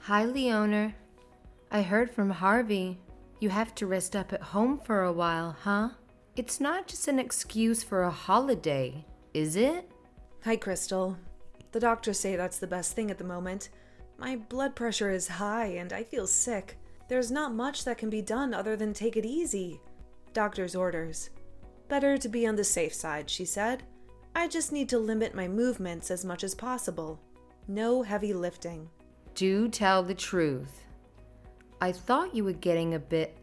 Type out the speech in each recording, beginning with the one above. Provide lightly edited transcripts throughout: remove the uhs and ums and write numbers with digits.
Hi, Leona. I heard from Harvey. You have to rest up at home for a while, huh? It's not just an excuse for a holiday, is it? Hi, Crystal. The doctors say that's the best thing at the moment. My blood pressure is high and I feel sick. There's not much that can be done other than take it easy. Doctor's orders. Better to be on the safe side, she said. I just need to limit my movements as much as possible. No heavy lifting. Do tell the truth. I thought you were getting a bit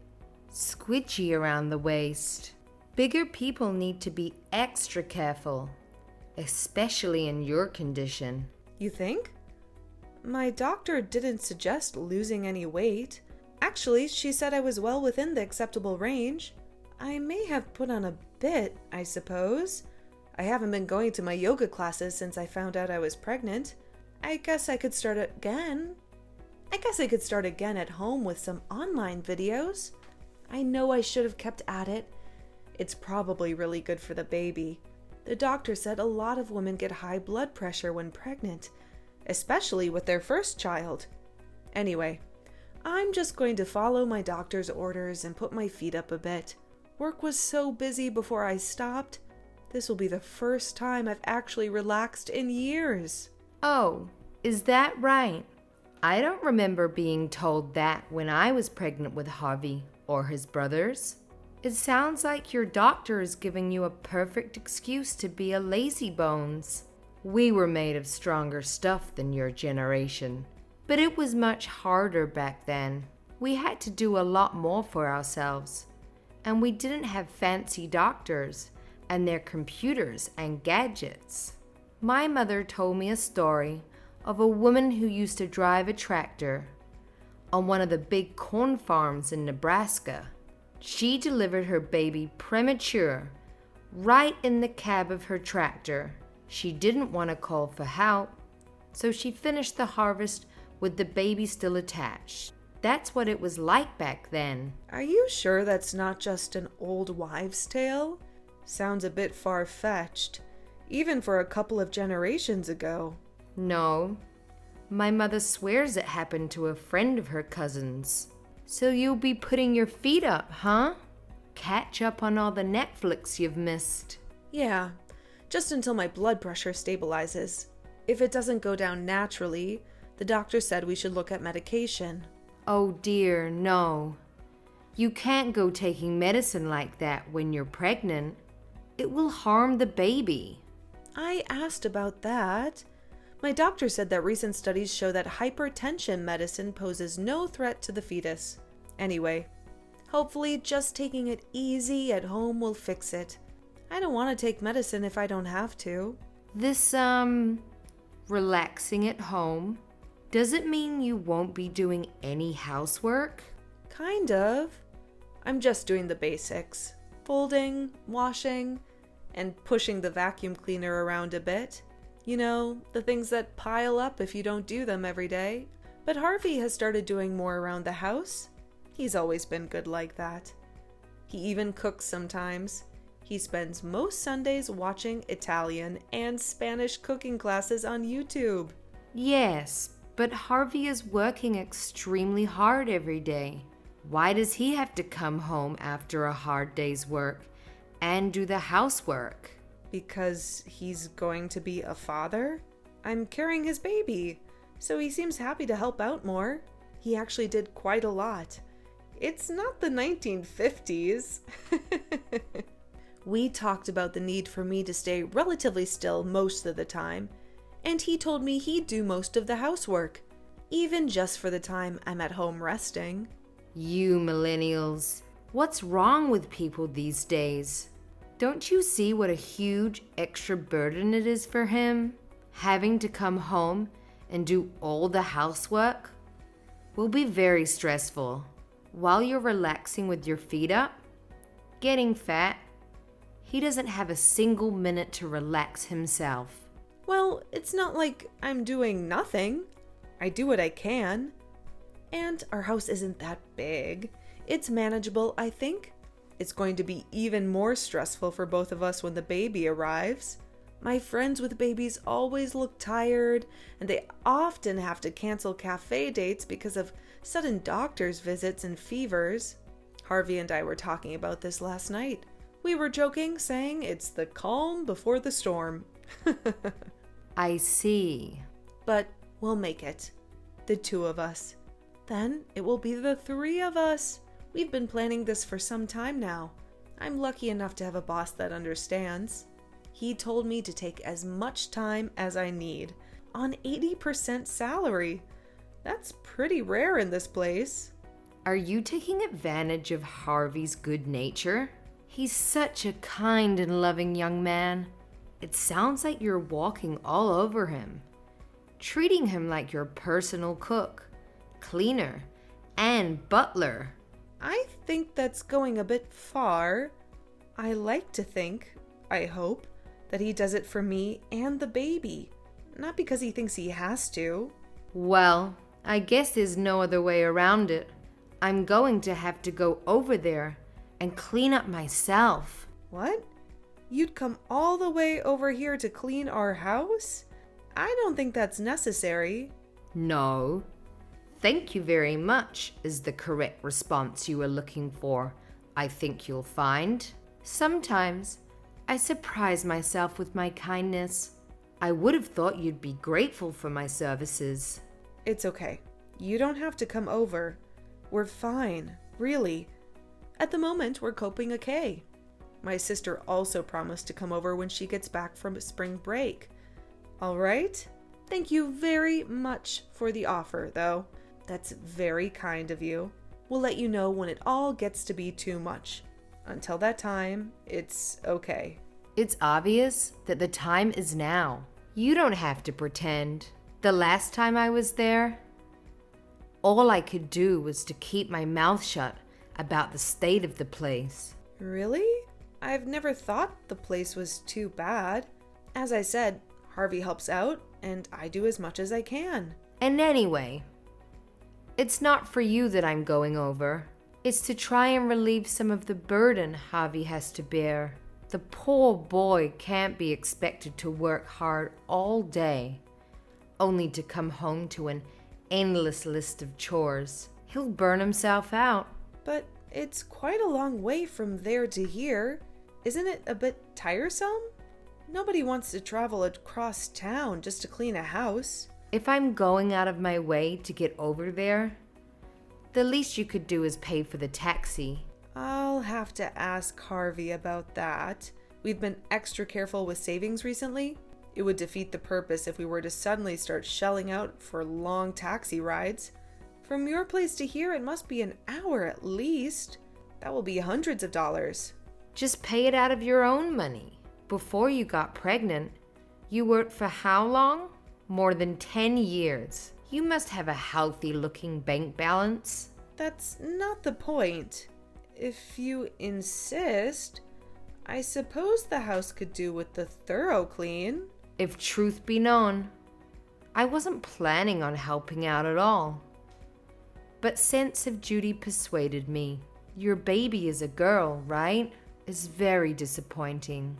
squidgy around the waist. Bigger people need to be extra careful, especially in your condition. You think? My doctor didn't suggest losing any weight. Actually, she said I was well within the acceptable range. I may have put on a bit, I suppose. I haven't been going to my yoga classes since I found out I was pregnant. I guess I could start again at home with some online videos. I know I should have kept at it. It's probably really good for the baby. The doctor said a lot of women get high blood pressure when pregnant, especially with their first child. Anyway, I'm just going to follow my doctor's orders and put my feet up a bit. Work was so busy before I stopped. This will be the first time I've actually relaxed in years. Oh, is that right? I don't remember being told that when I was pregnant with Harvey or his brothers. It sounds like your doctor is giving you a perfect excuse to be a lazybones. We were made of stronger stuff than your generation, but it was much harder back then. We had to do a lot more for ourselves, and we didn't have fancy doctors and their computers and gadgets. My mother told me a story of a woman who used to drive a tractor on one of the big corn farms in Nebraska. She delivered her baby premature right in the cab of her tractor. She didn't want to call for help, so she finished the harvest with the baby still attached. That's what it was like back then. Are you sure that's not just an old wives' tale? Sounds a bit far-fetched, even for a couple of generations ago. No, my mother swears it happened to a friend of her cousin's. So you'll be putting your feet up, huh? Catch up on all the Netflix you've missed. Yeah, just until my blood pressure stabilizes. If it doesn't go down naturally, the doctor said we should look at medication. Oh dear, no. You can't go taking medicine like that when you're pregnant. It will harm the baby. I asked about that. My doctor said that recent studies show that hypertension medicine poses no threat to the fetus. Anyway, hopefully just taking it easy at home will fix it. I don't want to take medicine if I don't have to. This, relaxing at home, does it mean you won't be doing any housework? Kind of. I'm just doing the basics. Folding, washing, and pushing the vacuum cleaner around a bit. You know, the things that pile up if you don't do them every day. But Harvey has started doing more around the house. He's always been good like that. He even cooks sometimes. He spends most Sundays watching Italian and Spanish cooking classes on YouTube. Yes, but Harvey is working extremely hard every day. Why does he have to come home after a hard day's work and do the housework? Because he's going to be a father? I'm carrying his baby, so he seems happy to help out more. He actually did quite a lot. It's not the 1950s. We talked about the need for me to stay relatively still most of the time, and he told me he'd do most of the housework, even just for the time I'm at home resting. You millennials, what's wrong with people these days? Don't you see what a huge extra burden it is for him? Having to come home and do all the housework will be very stressful. While you're relaxing with your feet up, getting fat, he doesn't have a single minute to relax himself. Well, it's not like I'm doing nothing. I do what I can. And our house isn't that big. It's manageable, I think. It's going to be even more stressful for both of us when the baby arrives. My friends with babies always look tired, and they often have to cancel cafe dates because of sudden doctor's visits and fevers. Harvey and I were talking about this last night. We were joking, saying it's the calm before the storm. I see. But we'll make it. The two of us. Then it will be the three of us. We've been planning this for some time now. I'm lucky enough to have a boss that understands. He told me to take as much time as I need, on 80% salary. That's pretty rare in this place. Are you taking advantage of Harvey's good nature? He's such a kind and loving young man. It sounds like you're walking all over him, treating him like your personal cook, cleaner, and butler. I think that's going a bit far. I like to think, I hope, that he does it for me and the baby, not because he thinks he has to. Well, I guess there's no other way around it. I'm going to have to go over there and clean up myself. What? You'd come all the way over here to clean our house? I don't think that's necessary. No. Thank you very much is the correct response you were looking for, I think you'll find. Sometimes I surprise myself with my kindness. I would have thought you'd be grateful for my services. It's okay. You don't have to come over. We're fine, really. At the moment, we're coping okay. My sister also promised to come over when she gets back from spring break. All right? Thank you very much for the offer, though. That's very kind of you. We'll let you know when it all gets to be too much. Until that time, it's okay. It's obvious that the time is now. You don't have to pretend. The last time I was there, all I could do was to keep my mouth shut about the state of the place. Really? I've never thought the place was too bad. As I said, Harvey helps out, and I do as much as I can. And anyway, it's not for you that I'm going over. It's to try and relieve some of the burden Harvey has to bear. The poor boy can't be expected to work hard all day, only to come home to an endless list of chores. He'll burn himself out. But it's quite a long way from there to here. Isn't it a bit tiresome? Nobody wants to travel across town just to clean a house. If I'm going out of my way to get over there, the least you could do is pay for the taxi. I'll have to ask Harvey about that. We've been extra careful with savings recently. It would defeat the purpose if we were to suddenly start shelling out for long taxi rides. From your place to here, it must be an hour at least. That will be hundreds of dollars. Just pay it out of your own money. Before you got pregnant, you worked for how long? More than 10 years. You must have a healthy-looking bank balance. That's not the point. If you insist, I suppose the house could do with the thorough clean. If truth be known, I wasn't planning on helping out at all. But sense of duty persuaded me. Your baby is a girl, right? It's very disappointing.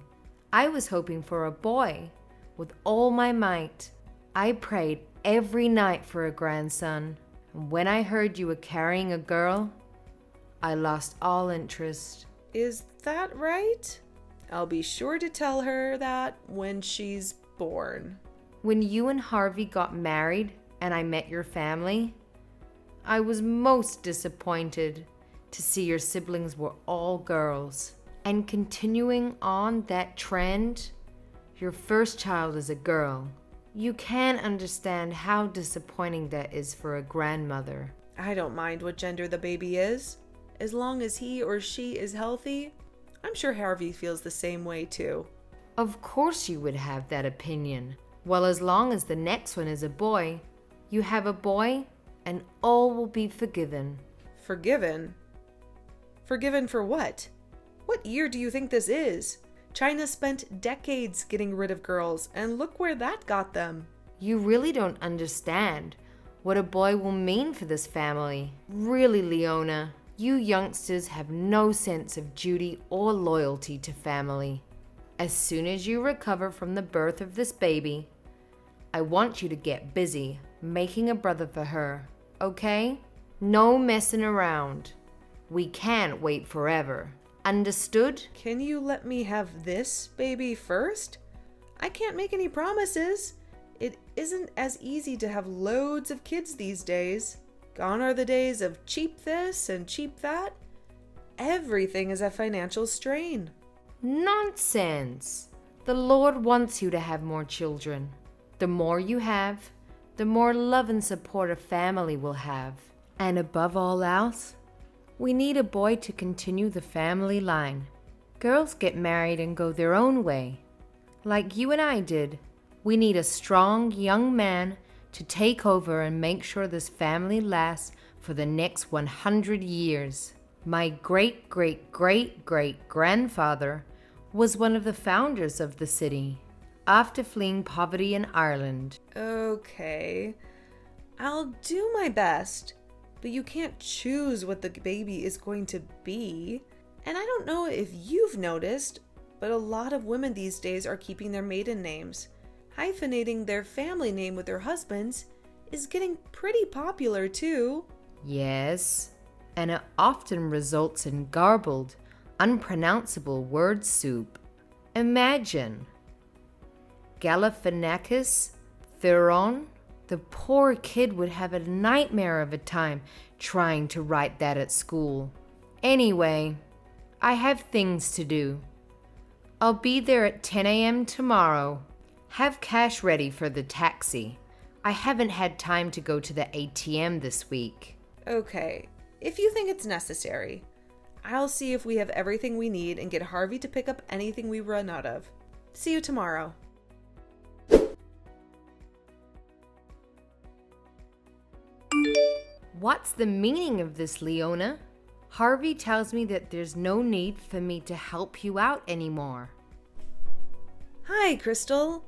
I was hoping for a boy with all my might. I prayed every night for a grandson. And when I heard you were carrying a girl, I lost all interest. Is that right? I'll be sure to tell her that when she's born. When you and Harvey got married and I met your family, I was most disappointed to see your siblings were all girls. And continuing on that trend, your first child is a girl. You can understand how disappointing that is for a grandmother. I don't mind what gender the baby is. As long as he or she is healthy, I'm sure Harvey feels the same way too. Of course you would have that opinion. Well, as long as the next one is a boy, you have a boy and all will be forgiven. Forgiven? Forgiven for what? What year do you think this is? China spent decades getting rid of girls, and look where that got them. You really don't understand what a boy will mean for this family. Really, Leona, you youngsters have no sense of duty or loyalty to family. As soon as you recover from the birth of this baby, I want you to get busy making a brother for her, okay? No messing around. We can't wait forever. Understood? Can you let me have this baby first? I can't make any promises. It isn't as easy to have loads of kids these days. Gone are the days of cheap this and cheap that. Everything is a financial strain. Nonsense. The Lord wants you to have more children. The more you have, the more love and support a family will have. And above all else, we need a boy to continue the family line. Girls get married and go their own way. Like you and I did. We need a strong young man to take over and make sure this family lasts for the next 100 years. My great-great-great-great-grandfather was one of the founders of the city after fleeing poverty in Ireland. Okay, I'll do my best, but you can't choose what the baby is going to be. And I don't know if you've noticed, but a lot of women these days are keeping their maiden names. Hyphenating their family name with their husband's is getting pretty popular too. Yes, and it often results in garbled, unpronounceable word soup. Imagine Galifianakis Theron. The poor kid would have a nightmare of a time trying to write that at school. Anyway, I have things to do. I'll be there at 10 a.m. tomorrow. Have cash ready for the taxi. I haven't had time to go to the ATM this week. Okay, if you think it's necessary, I'll see if we have everything we need and get Harvey to pick up anything we run out of. See you tomorrow. What's the meaning of this, Leona? Harvey tells me that there's no need for me to help you out anymore. Hi, Crystal.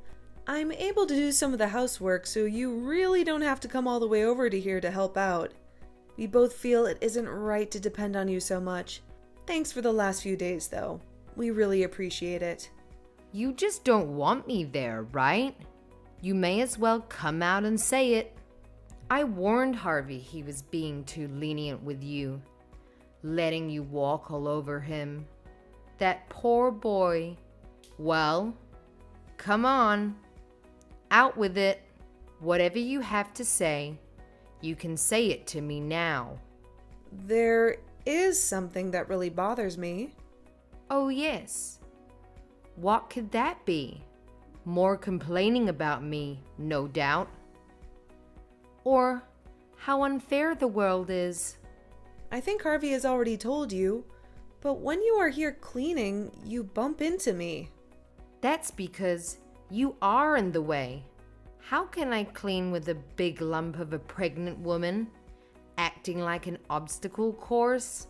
I'm able to do some of the housework, so you really don't have to come all the way over to here to help out. We both feel it isn't right to depend on you so much. Thanks for the last few days, though. We really appreciate it. You just don't want me there, right? You may as well come out and say it. I warned Harvey he was being too lenient with you, letting you walk all over him. That poor boy. Well, come on. Out with it. Whatever you have to say, you can say it to me now. There is something that really bothers me. Oh, yes. What could that be? More complaining about me, no doubt. Or how unfair the world is. I think Harvey has already told you, but when you are here cleaning, you bump into me. That's because you are in the way. How can I clean with a big lump of a pregnant woman, acting like an obstacle course?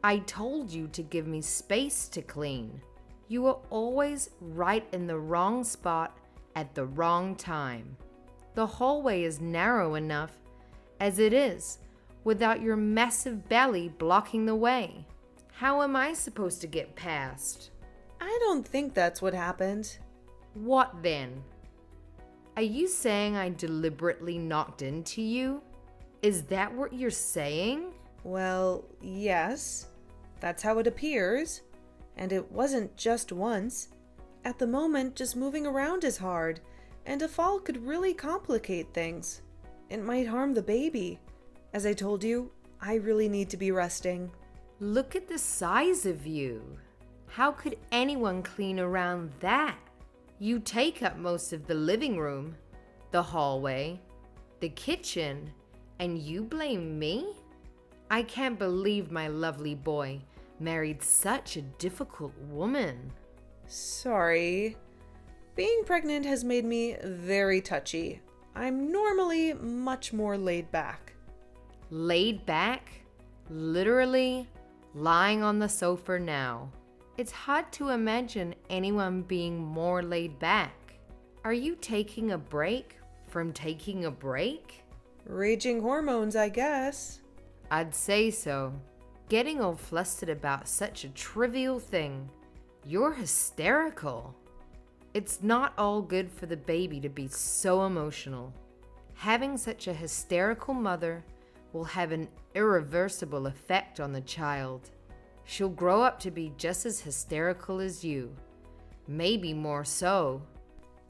I told you to give me space to clean. You are always right in the wrong spot at the wrong time. The hallway is narrow enough as it is, without your massive belly blocking the way. How am I supposed to get past? I don't think that's what happened. What then? Are you saying I deliberately knocked into you? Is that what you're saying? Well, yes. That's how it appears. And it wasn't just once. At the moment, just moving around is hard, and a fall could really complicate things. It might harm the baby. As I told you, I really need to be resting. Look at the size of you. How could anyone clean around that? You take up most of the living room, the hallway, the kitchen, and you blame me? I can't believe my lovely boy married such a difficult woman. Sorry. Being pregnant has made me very touchy. I'm normally much more laid back. Laid back? Literally lying on the sofa now. It's hard to imagine anyone being more laid back. Are you taking a break from taking a break? Raging hormones, I guess. I'd say so. Getting all flustered about such a trivial thing. You're hysterical. It's not all good for the baby to be so emotional. Having such a hysterical mother will have an irreversible effect on the child. She'll grow up to be just as hysterical as you, maybe more so.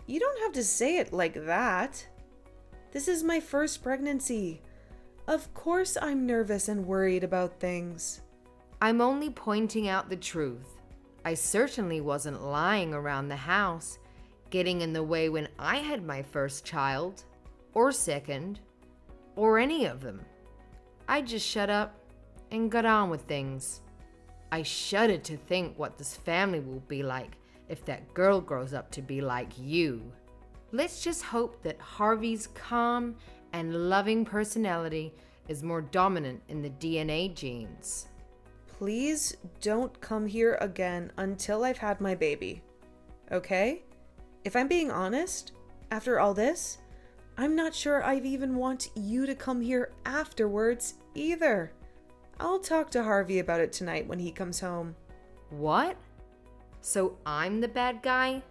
You don't have to say it like that. This is my first pregnancy. Of course I'm nervous and worried about things. I'm only pointing out the truth. I certainly wasn't lying around the house, getting in the way when I had my first child, or second, or any of them. I just shut up and got on with things. I shudder to think what this family will be like if that girl grows up to be like you. Let's just hope that Harvey's calm and loving personality is more dominant in the DNA genes. Please don't come here again until I've had my baby. Okay? If I'm being honest, after all this, I'm not sure I even want you to come here afterwards either. I'll talk to Harvey about it tonight when he comes home. What? So I'm the bad guy?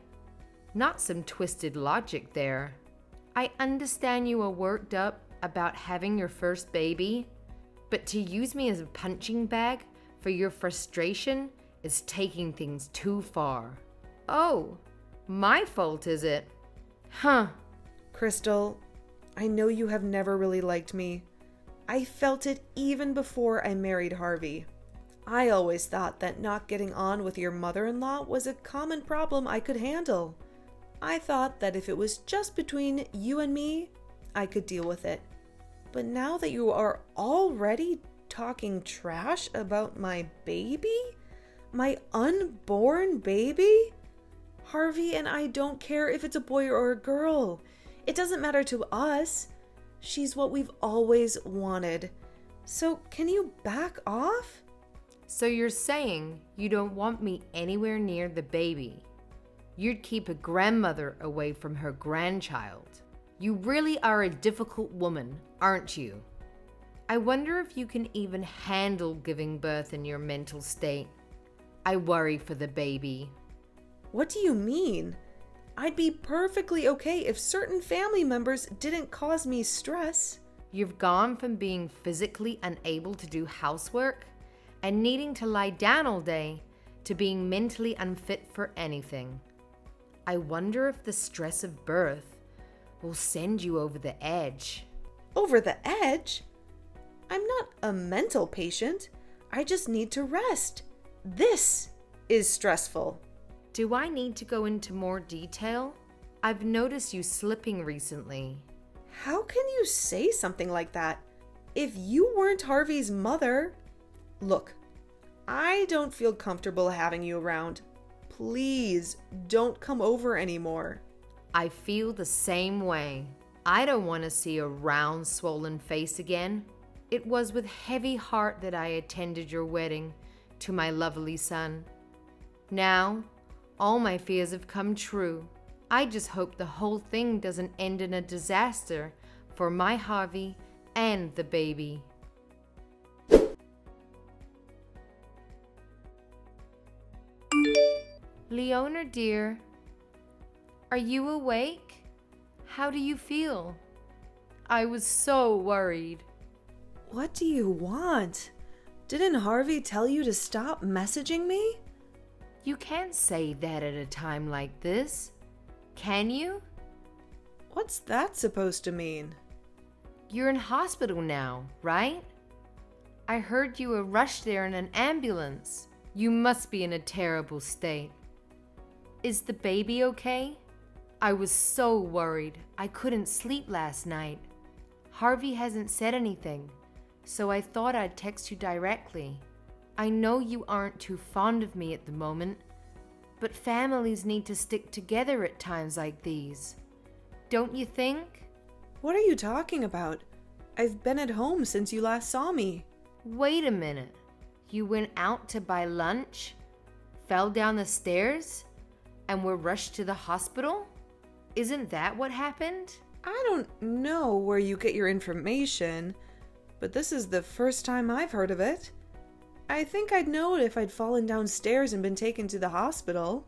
Not some twisted logic there. I understand you are worked up about having your first baby, but to use me as a punching bag for your frustration is taking things too far. Oh, my fault, is it? Huh. Crystal, I know you have never really liked me. I felt it even before I married Harvey. I always thought that not getting on with your mother-in-law was a common problem I could handle. I thought that if it was just between you and me, I could deal with it. But now that you are already talking trash about my baby? My unborn baby? Harvey and I don't care if it's a boy or a girl. It doesn't matter to us. She's what we've always wanted. So can you back off? So you're saying you don't want me anywhere near the baby? You'd keep a grandmother away from her grandchild. You really are a difficult woman, aren't you? I wonder if you can even handle giving birth in your mental state. I worry for the baby. What do you mean? I'd be perfectly okay if certain family members didn't cause me stress. You've gone from being physically unable to do housework and needing to lie down all day to being mentally unfit for anything. I wonder if the stress of birth will send you over the edge. Over the edge? I'm not a mental patient. I just need to rest. This is stressful. Do I need to go into more detail? I've noticed you slipping recently. How can you say something like that? If you weren't Harvey's mother... Look, I don't feel comfortable having you around. Please don't come over anymore. I feel the same way. I don't want to see a round, swollen face again. It was with heavy heart that I attended your wedding to my lovely son. Now, all my fears have come true. I just hope the whole thing doesn't end in a disaster for my Harvey and the baby. Leona, dear, are you awake? How do you feel? I was so worried. What do you want? Didn't Harvey tell you to stop messaging me? You can't say that at a time like this, can you? What's that supposed to mean? You're in hospital now, right? I heard you were rushed there in an ambulance. You must be in a terrible state. Is the baby okay? I was so worried. I couldn't sleep last night. Harvey hasn't said anything, so I thought I'd text you directly. I know you aren't too fond of me at the moment, but families need to stick together at times like these. Don't you think? What are you talking about? I've been at home since you last saw me. Wait a minute. You went out to buy lunch, fell down the stairs, and were rushed to the hospital? Isn't that what happened? I don't know where you get your information, but this is the first time I've heard of it. I think I'd know if I'd fallen downstairs and been taken to the hospital.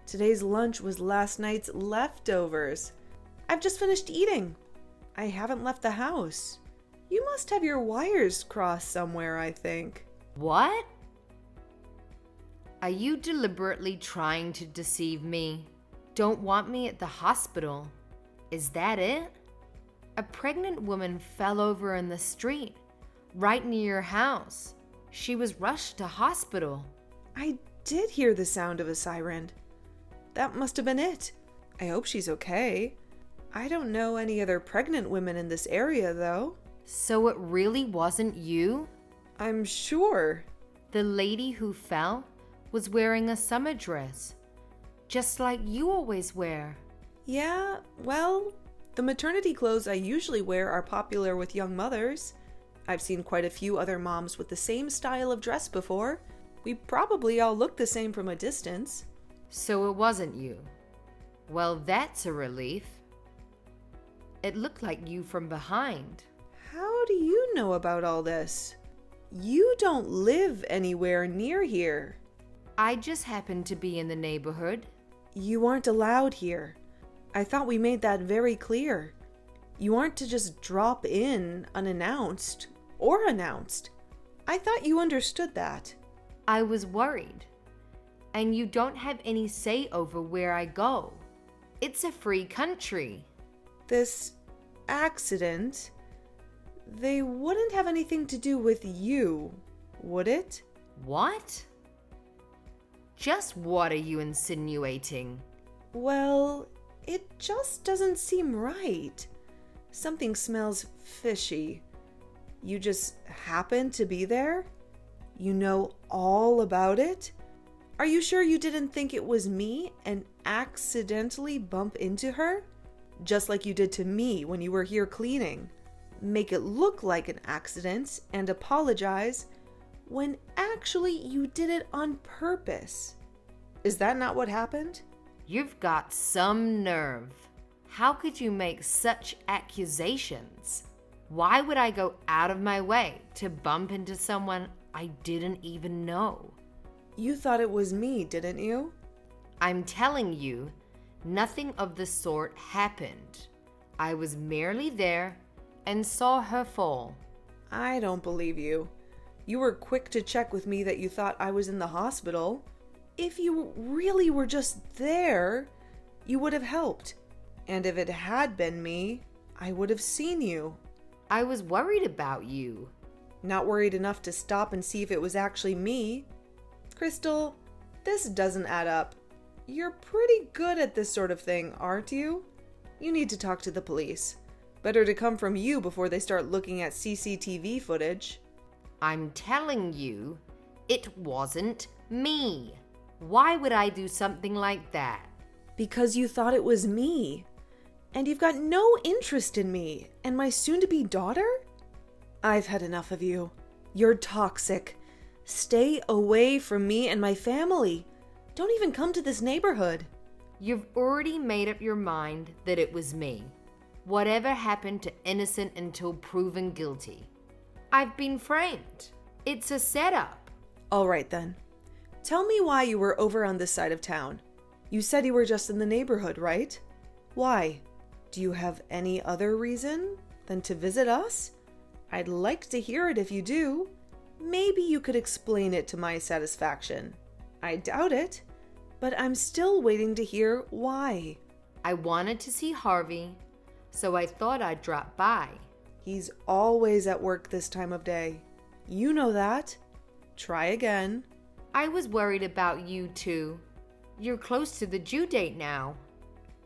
Today's lunch was last night's leftovers. I've just finished eating. I haven't left the house. You must have your wires crossed somewhere, I think. What? Are you deliberately trying to deceive me? Don't want me at the hospital? Is that it? A pregnant woman fell over in the street, right near your house. She was rushed to hospital. I did hear the sound of a siren. That must have been it. I hope she's okay. I don't know any other pregnant women in this area, though. So it really wasn't you? I'm sure. The lady who fell was wearing a summer dress, just like you always wear. Yeah, well, the maternity clothes I usually wear are popular with young mothers. I've seen quite a few other moms with the same style of dress before. We probably all look the same from a distance. So it wasn't you. Well, that's a relief. It looked like you from behind. How do you know about all this? You don't live anywhere near here. I just happened to be in the neighborhood. You aren't allowed here. I thought we made that very clear. You aren't to just drop in unannounced or announced. I thought you understood that. I was worried. And you don't have any say over where I go. It's a free country. This accident, they wouldn't have anything to do with you, would it? What? Just what are you insinuating? Well, it just doesn't seem right. Something smells fishy. You just happened to be there? You know all about it? Are you sure you didn't think it was me and accidentally bump into her? Just like you did to me when you were here cleaning. Make it look like an accident and apologize when actually you did it on purpose. Is that not what happened? You've got some nerve. How could you make such accusations? Why would I go out of my way to bump into someone I didn't even know? You thought it was me, didn't you? I'm telling you, nothing of the sort happened. I was merely there and saw her fall. I don't believe you. You were quick to check with me that you thought I was in the hospital. If you really were just there, you would have helped. And if it had been me, I would have seen you. I was worried about you. Not worried enough to stop and see if it was actually me. Crystal, this doesn't add up. You're pretty good at this sort of thing, aren't you? You need to talk to the police. Better to come from you before they start looking at CCTV footage. I'm telling you, it wasn't me. Why would I do something like that? Because you thought it was me. And you've got no interest in me and my soon-to-be daughter? I've had enough of you. You're toxic. Stay away from me and my family. Don't even come to this neighborhood. You've already made up your mind that it was me. Whatever happened to innocent until proven guilty? I've been framed. It's a setup. All right then. Tell me why you were over on this side of town. You said you were just in the neighborhood, right? Why? Do you have any other reason than to visit us? I'd like to hear it if you do. Maybe you could explain it to my satisfaction. I doubt it, but I'm still waiting to hear why. I wanted to see Harvey, so I thought I'd drop by. He's always at work this time of day. You know that. Try again. I was worried about you too. You're close to the due date now.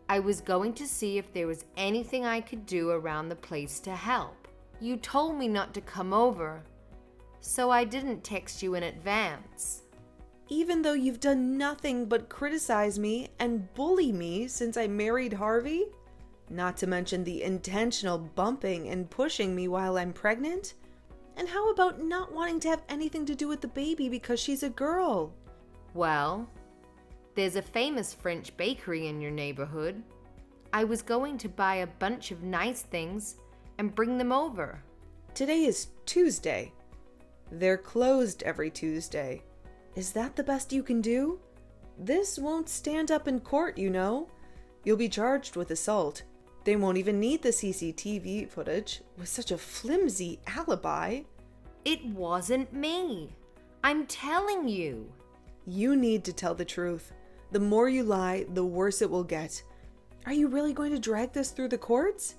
I was going to see if there was anything I could do around the place to help. You told me not to come over, so I didn't text you in advance. Even though you've done nothing but criticize me and bully me since I married Harvey? Not to mention the intentional bumping and pushing me while I'm pregnant? And how about not wanting to have anything to do with the baby because she's a girl? Well, there's a famous French bakery in your neighborhood. I was going to buy a bunch of nice things and bring them over. Today is Tuesday. They're closed every Tuesday. Is that the best you can do? This won't stand up in court, you know. You'll be charged with assault. They won't even need the CCTV footage with such a flimsy alibi. It wasn't me. I'm telling you. You need to tell the truth. The more you lie, the worse it will get. Are you really going to drag this through the courts?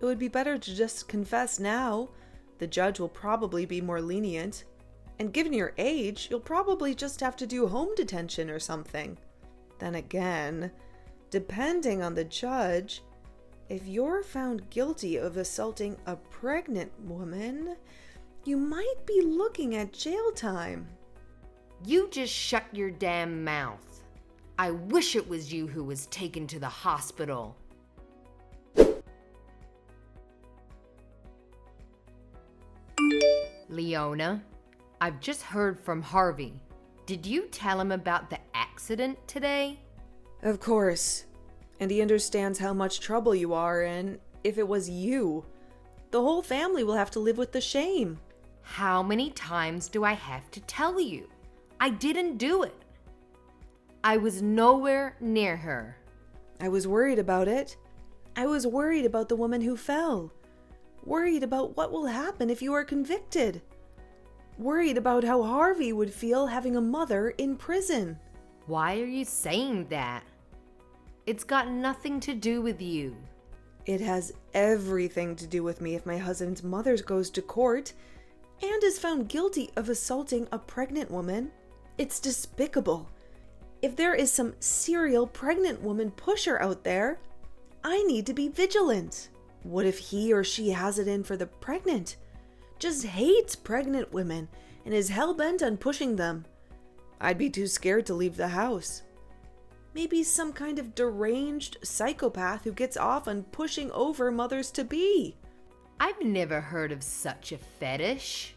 It would be better to just confess now. The judge will probably be more lenient. And given your age, you'll probably just have to do home detention or something. Then again, depending on the judge, if you're found guilty of assaulting a pregnant woman, you might be looking at jail time. You just shut your damn mouth. I wish it was you who was taken to the hospital. Leona, I've just heard from Harvey. Did you tell him about the accident today? Of course. And he understands how much trouble you are in. If it was you, the whole family will have to live with the shame. How many times do I have to tell you? I didn't do it. I was nowhere near her. I was worried about it. I was worried about the woman who fell. Worried about what will happen if you are convicted. Worried about how Harvey would feel having a mother in prison. Why are you saying that? It's got nothing to do with you. It has everything to do with me if my husband's mother goes to court and is found guilty of assaulting a pregnant woman. It's despicable. If there is some serial pregnant woman pusher out there, I need to be vigilant. What if he or she has it in for the pregnant? Just hates pregnant women and is hell-bent on pushing them. I'd be too scared to leave the house. Maybe some kind of deranged psychopath who gets off on pushing over mothers-to-be. I've never heard of such a fetish.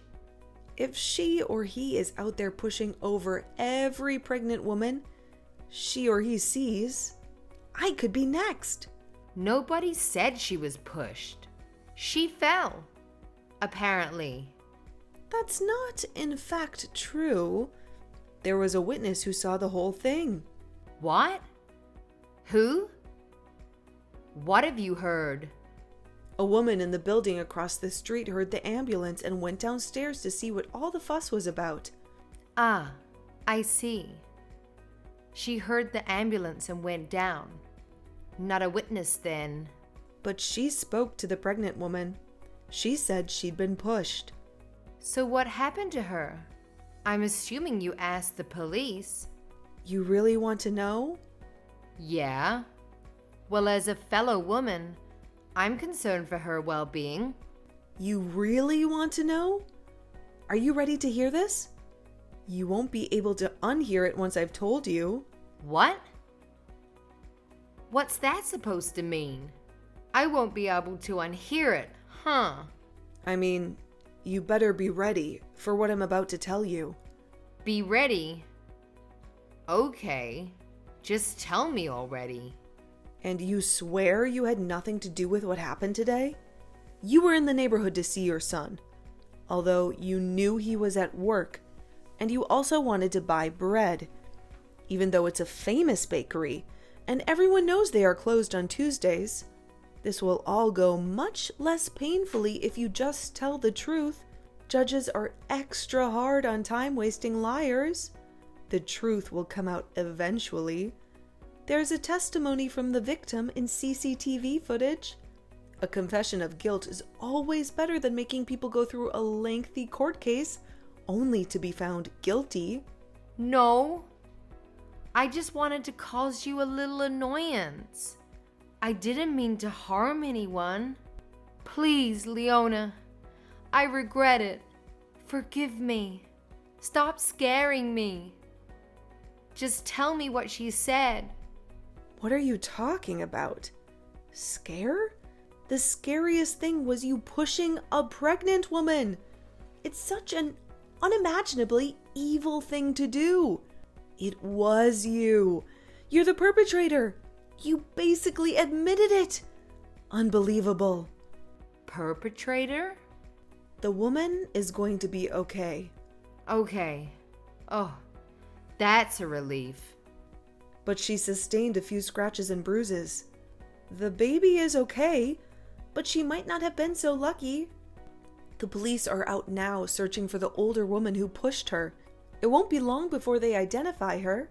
If she or he is out there pushing over every pregnant woman she or he sees, I could be next. Nobody said she was pushed. She fell. Apparently. That's not, in fact, true. There was a witness who saw the whole thing. What? Who? What have you heard? A woman in the building across the street heard the ambulance and went downstairs to see what all the fuss was about. Ah, I see. She heard the ambulance and went down. Not a witness then. But she spoke to the pregnant woman. She said she'd been pushed. So what happened to her? I'm assuming you asked the police. You really want to know? Yeah. Well, as a fellow woman, I'm concerned for her well-being. You really want to know? Are you ready to hear this? You won't be able to unhear it once I've told you. What? What's that supposed to mean? I won't be able to unhear it, huh? I mean, you better be ready for what I'm about to tell you. Be ready? Okay, just tell me already. And you swear you had nothing to do with what happened today? You were in the neighborhood to see your son, although you knew he was at work, and you also wanted to buy bread, even though it's a famous bakery, and everyone knows they are closed on Tuesdays. This will all go much less painfully if you just tell the truth. Judges are extra hard on time-wasting liars. The truth will come out eventually. There's a testimony from the victim in CCTV footage. A confession of guilt is always better than making people go through a lengthy court case only to be found guilty. No. I just wanted to cause you a little annoyance. I didn't mean to harm anyone. Please, Leona. I regret it. Forgive me. Stop scaring me. Just tell me what she said. What are you talking about? Scare? The scariest thing was you pushing a pregnant woman. It's such an unimaginably evil thing to do. It was you. You're the perpetrator. You basically admitted it. Unbelievable. Perpetrator? The woman is going to be okay. Okay. Oh, that's a relief. But she sustained a few scratches and bruises. The baby is okay, but she might not have been so lucky. The police are out now searching for the older woman who pushed her. It won't be long before they identify her.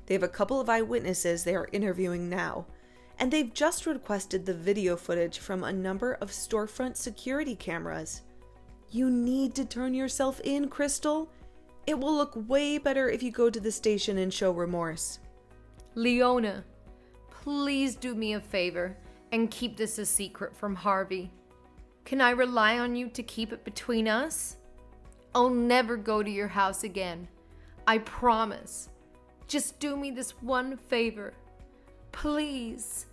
They have a couple of eyewitnesses they are interviewing now, and they've just requested the video footage from a number of storefront security cameras. You need to turn yourself in, Crystal. It will look way better if you go to the station and show remorse. Leona, please do me a favor and keep this a secret from Harvey. Can I rely on you to keep it between us? I'll never go to your house again. I promise. Just do me this one favor. Please.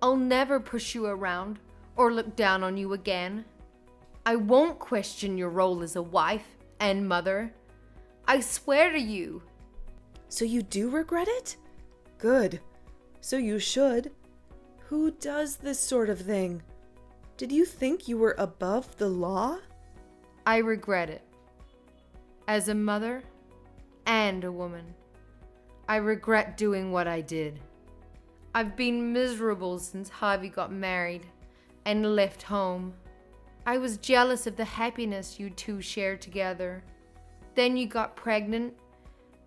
I'll never push you around or look down on you again. I won't question your role as a wife and mother. I swear to you. So you do regret it? Good. So you should. Who does this sort of thing? Did you think you were above the law? I regret it. As a mother and a woman, I regret doing what I did. I've been miserable since Harvey got married and left home. I was jealous of the happiness you two shared together. Then you got pregnant,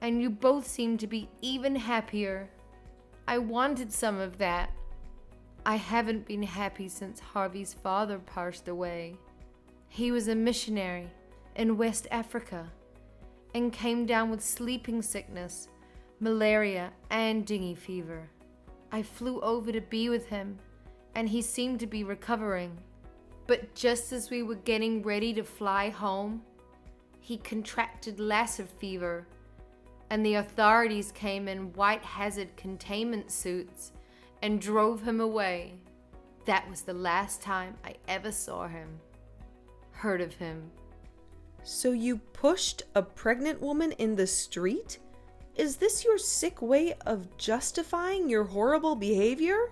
and you both seemed to be even happier. I wanted some of that. I haven't been happy since Harvey's father passed away. He was a missionary in West Africa and came down with sleeping sickness, malaria, and dengue fever. I flew over to be with him, and he seemed to be recovering. But just as we were getting ready to fly home, he contracted Lassa fever, and the authorities came in white hazard containment suits and drove him away. That was the last time I ever saw him, heard of him. So you pushed a pregnant woman in the street? Is this your sick way of justifying your horrible behavior?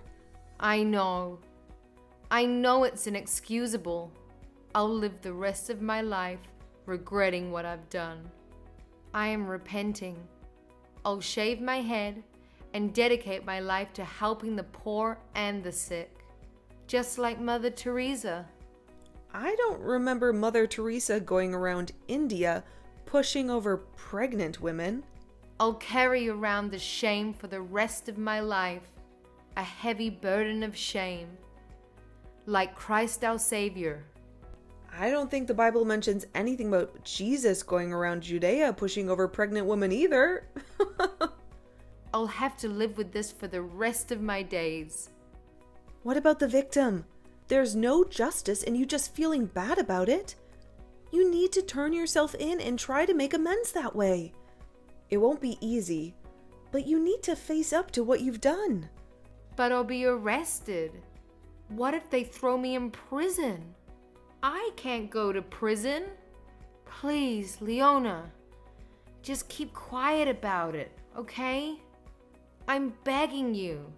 I know. I know it's inexcusable. I'll live the rest of my life regretting what I've done. I am repenting. I'll shave my head and dedicate my life to helping the poor and the sick, just like Mother Teresa. I don't remember Mother Teresa going around India pushing over pregnant women. I'll carry around the shame for the rest of my life, a heavy burden of shame, like Christ our Savior. I don't think the Bible mentions anything about Jesus going around Judea pushing over pregnant women either. I'll have to live with this for the rest of my days. What about the victim? There's no justice and you just feeling bad about it. You need to turn yourself in and try to make amends that way. It won't be easy, but you need to face up to what you've done. But I'll be arrested. What if they throw me in prison? I can't go to prison. Please, Leona, just keep quiet about it, okay? I'm begging you.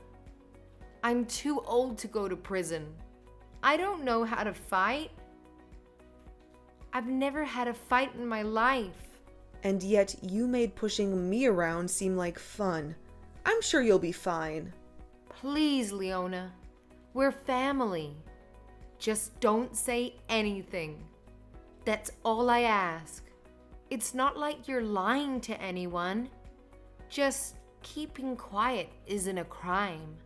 I'm too old to go to prison. I don't know how to fight. I've never had a fight in my life. And yet you made pushing me around seem like fun. I'm sure you'll be fine. Please, Leona, we're family. Just don't say anything. That's all I ask. It's not like you're lying to anyone. Just keeping quiet isn't a crime.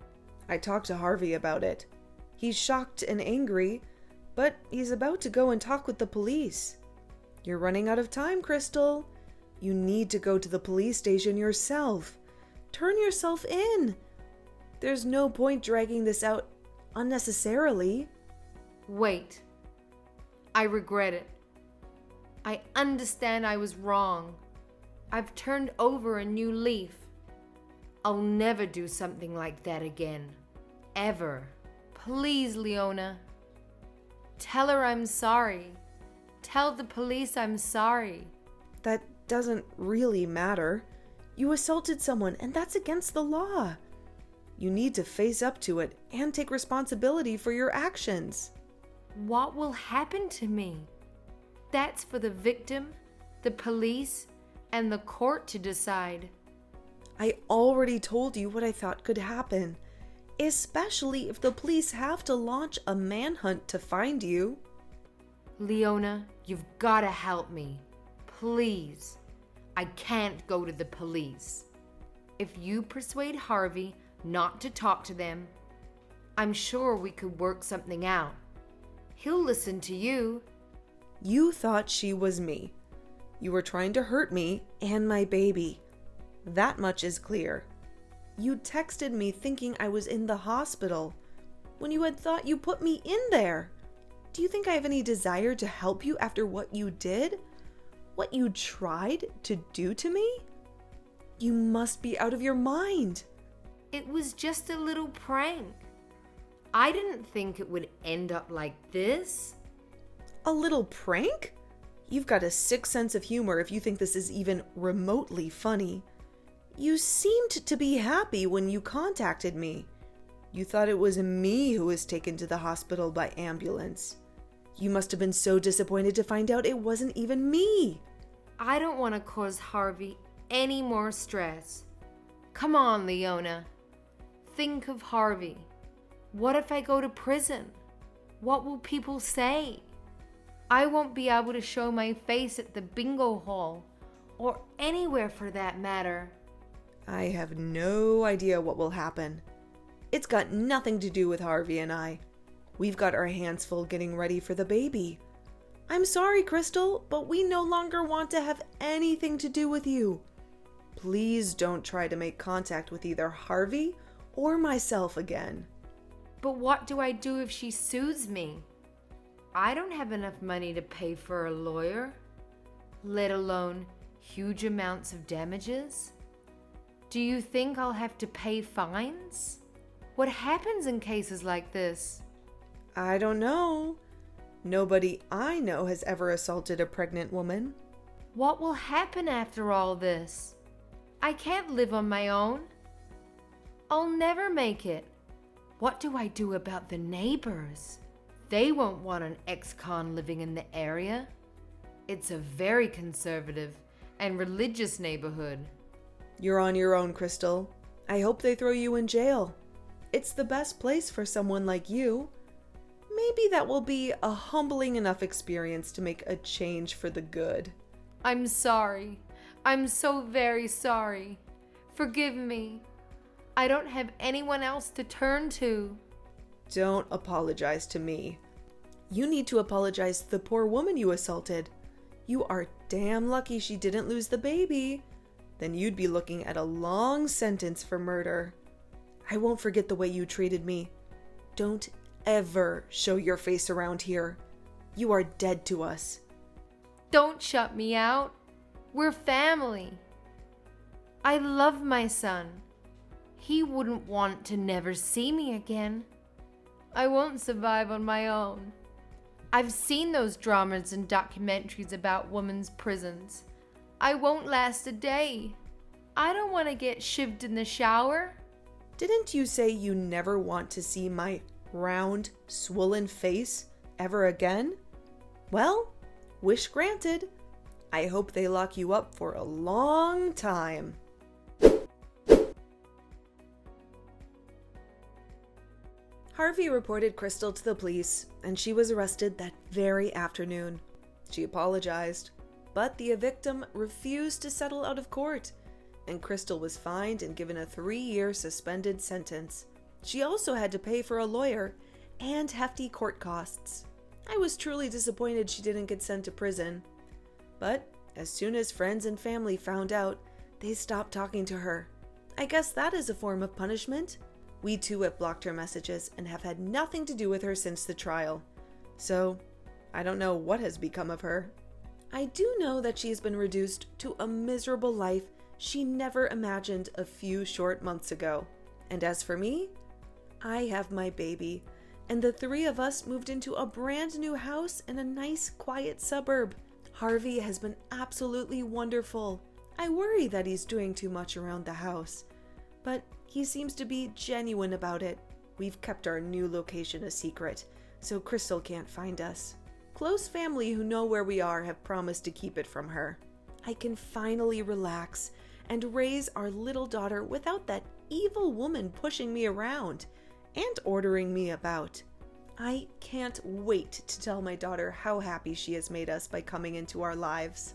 I talked to Harvey about it. He's shocked and angry, but he's about to go and talk with the police. You're running out of time, Crystal. You need to go to the police station yourself. Turn yourself in. There's no point dragging this out unnecessarily. Wait. I regret it. I understand I was wrong. I've turned over a new leaf. I'll never do something like that again. Ever. Please, Leona. Tell her I'm sorry. Tell the police I'm sorry. That doesn't really matter. You assaulted someone, and that's against the law. You need to face up to it and take responsibility for your actions. What will happen to me? That's for the victim, the police, and the court to decide. I already told you what I thought could happen, especially if the police have to launch a manhunt to find you. Leona, you've got to help me. Please. I can't go to the police. If you persuade Harvey not to talk to them, I'm sure we could work something out. He'll listen to you. You thought she was me. You were trying to hurt me and my baby. That much is clear. You texted me thinking I was in the hospital when you had thought you put me in there. Do you think I have any desire to help you after what you did? What you tried to do to me? You must be out of your mind. It was just a little prank. I didn't think it would end up like this. A little prank? You've got a sick sense of humor if you think this is even remotely funny. You seemed to be happy when you contacted me. You thought it was me who was taken to the hospital by ambulance. You must have been so disappointed to find out it wasn't even me. I don't want to cause Harvey any more stress. Come on, Leona. Think of Harvey. What if I go to prison? What will people say? I won't be able to show my face at the bingo hall, or anywhere for that matter. I have no idea what will happen. It's got nothing to do with Harvey and I. We've got our hands full getting ready for the baby. I'm sorry, Crystal, but we no longer want to have anything to do with you. Please don't try to make contact with either Harvey or myself again. But what do I do if she sues me? I don't have enough money to pay for a lawyer, let alone huge amounts of damages. Do you think I'll have to pay fines? What happens in cases like this? I don't know. Nobody I know has ever assaulted a pregnant woman. What will happen after all this? I can't live on my own. I'll never make it. What do I do about the neighbors? They won't want an ex-con living in the area. It's a very conservative and religious neighborhood. You're on your own, Crystal. I hope they throw you in jail. It's the best place for someone like you. Maybe that will be a humbling enough experience to make a change for the good. I'm sorry. I'm so very sorry. Forgive me. I don't have anyone else to turn to. Don't apologize to me. You need to apologize to the poor woman you assaulted. You are damn lucky she didn't lose the baby. Then you'd be looking at a long sentence for murder. I won't forget the way you treated me. Don't ever show your face around here. You are dead to us. Don't shut me out. We're family. I love my son. He wouldn't want to never see me again. I won't survive on my own. I've seen those dramas and documentaries about women's prisons. I won't last a day. I don't want to get shivved in the shower. Didn't you say you never want to see my round, swollen face ever again? Well, wish granted. I hope they lock you up for a long time. Harvey reported Crystal to the police, and she was arrested that very afternoon. She apologized, but the victim refused to settle out of court, and Crystal was fined and given a 3-year suspended sentence. She also had to pay for a lawyer and hefty court costs. I was truly disappointed she didn't get sent to prison. But as soon as friends and family found out, they stopped talking to her. I guess that is a form of punishment. We too have blocked her messages and have had nothing to do with her since the trial. So, I don't know what has become of her. I do know that she has been reduced to a miserable life she never imagined a few short months ago. And as for me, I have my baby, and the 3 of us moved into a brand new house in a nice, quiet suburb. Harvey has been absolutely wonderful. I worry that he's doing too much around the house, but he seems to be genuine about it. We've kept our new location a secret, so Crystal can't find us. close family who know where we are have promised to keep it from her. I can finally relax and raise our little daughter without that evil woman pushing me around and ordering me about. I can't wait to tell my daughter how happy she has made us by coming into our lives.